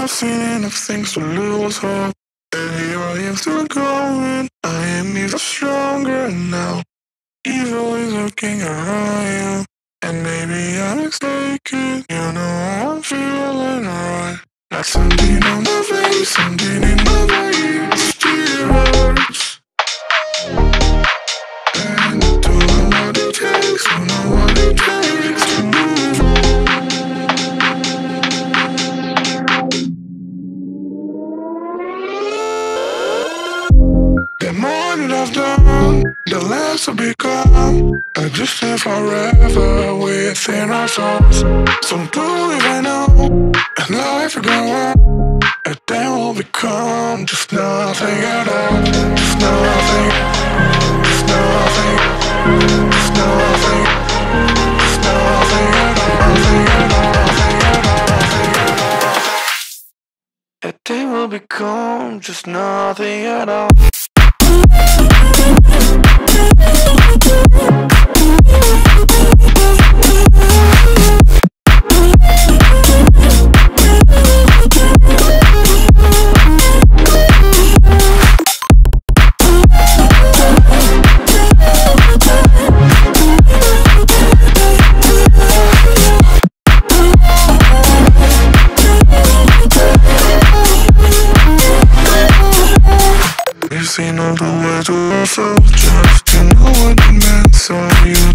I've seen enough things to lose hope. And here I am still going. I am even stronger now. Evil is looking around you. And maybe I'm mistaken. You know I'm feeling right. Like something on my face, something in my veins. Still hurts. And I don't know what it takes, don't know what it takes to move on. The more that I've done, the less I become. I just live forever within our souls. Some do even know, and life will go on. And then we'll become just nothing at all. Just nothing, just nothing, just nothing, just nothing at all. Nothing at all, nothing at all, nothing at all. And then we'll become just nothing at all. You've seen all the words of ourselves, just to know what it meant. So you